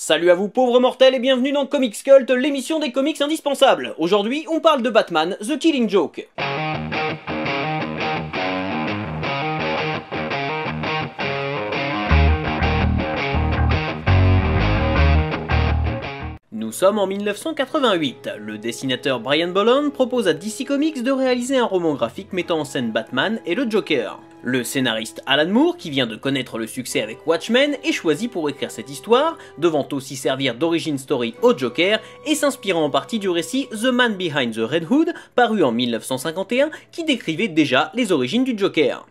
Salut à vous pauvres mortels et bienvenue dans Comics Cult, l'émission des comics indispensables. Aujourd'hui, on parle de Batman, The Killing Joke. Nous sommes en 1988. Le dessinateur Brian Bolland propose à DC Comics de réaliser un roman graphique mettant en scène Batman et le Joker. Le scénariste Alan Moore, qui vient de connaître le succès avec Watchmen, est choisi pour écrire cette histoire, devant aussi servir d'origin story au Joker et s'inspirant en partie du récit The Man Behind the Red Hood, paru en 1951, qui décrivait déjà les origines du Joker.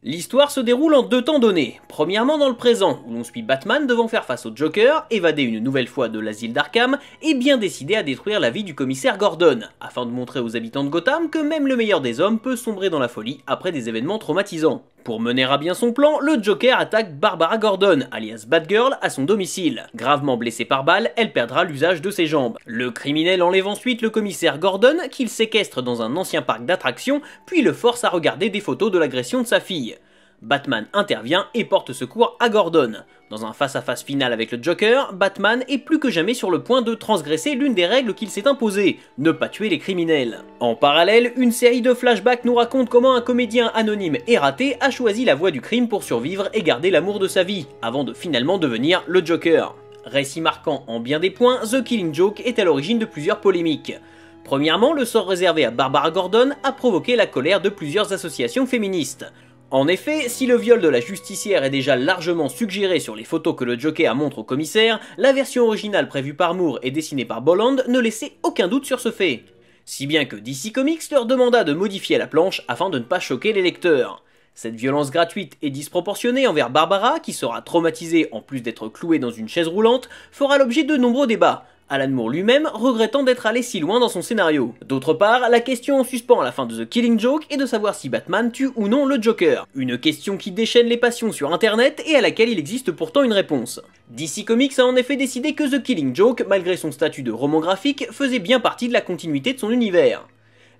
L'histoire se déroule en deux temps donnés. Premièrement dans le présent, où l'on suit Batman devant faire face au Joker, évadé une nouvelle fois de l'asile d'Arkham, et bien décidé à détruire la vie du commissaire Gordon, afin de montrer aux habitants de Gotham que même le meilleur des hommes peut sombrer dans la folie après des événements traumatisants. Pour mener à bien son plan, le Joker attaque Barbara Gordon, alias Batgirl, à son domicile. Gravement blessée par balle, elle perdra l'usage de ses jambes. Le criminel enlève ensuite le commissaire Gordon, qu'il séquestre dans un ancien parc d'attractions, puis le force à regarder des photos de l'agression de sa fille. Batman intervient et porte secours à Gordon. Dans un face-à-face final avec le Joker, Batman est plus que jamais sur le point de transgresser l'une des règles qu'il s'est imposée, ne pas tuer les criminels. En parallèle, une série de flashbacks nous raconte comment un comédien anonyme et raté a choisi la voie du crime pour survivre et garder l'amour de sa vie, avant de finalement devenir le Joker. Récit marquant en bien des points, The Killing Joke est à l'origine de plusieurs polémiques. Premièrement, le sort réservé à Barbara Gordon a provoqué la colère de plusieurs associations féministes. En effet, si le viol de la justicière est déjà largement suggéré sur les photos que le Joker montre au commissaire, la version originale prévue par Moore et dessinée par Bolland ne laissait aucun doute sur ce fait. Si bien que DC Comics leur demanda de modifier la planche afin de ne pas choquer les lecteurs. Cette violence gratuite et disproportionnée envers Barbara, qui sera traumatisée en plus d'être clouée dans une chaise roulante, fera l'objet de nombreux débats. Alan Moore lui-même regrettant d'être allé si loin dans son scénario. D'autre part, la question en suspens à la fin de The Killing Joke est de savoir si Batman tue ou non le Joker. Une question qui déchaîne les passions sur internet et à laquelle il existe pourtant une réponse. DC Comics a en effet décidé que The Killing Joke, malgré son statut de roman graphique, faisait bien partie de la continuité de son univers.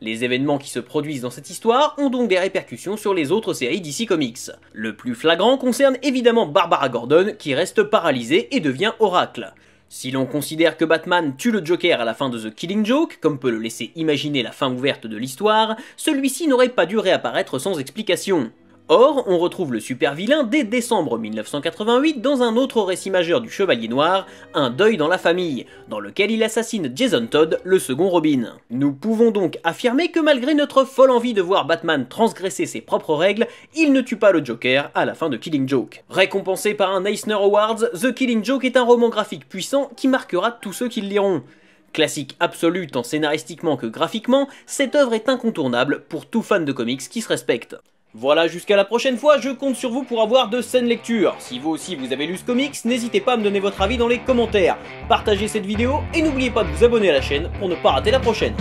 Les événements qui se produisent dans cette histoire ont donc des répercussions sur les autres séries DC Comics. Le plus flagrant concerne évidemment Barbara Gordon, qui reste paralysée et devient Oracle. Si l'on considère que Batman tue le Joker à la fin de The Killing Joke, comme peut le laisser imaginer la fin ouverte de l'histoire, celui-ci n'aurait pas dû réapparaître sans explication. Or, on retrouve le super vilain dès décembre 1988 dans un autre récit majeur du Chevalier Noir, Un deuil dans la famille, dans lequel il assassine Jason Todd, le second Robin. Nous pouvons donc affirmer que malgré notre folle envie de voir Batman transgresser ses propres règles, il ne tue pas le Joker à la fin de Killing Joke. Récompensé par un Eisner Awards, The Killing Joke est un roman graphique puissant qui marquera tous ceux qui le liront. Classique absolu tant scénaristiquement que graphiquement, cette œuvre est incontournable pour tout fan de comics qui se respecte. Voilà, jusqu'à la prochaine fois, je compte sur vous pour avoir de saines lectures. Si vous aussi vous avez lu ce comics, n'hésitez pas à me donner votre avis dans les commentaires. Partagez cette vidéo et n'oubliez pas de vous abonner à la chaîne pour ne pas rater la prochaine.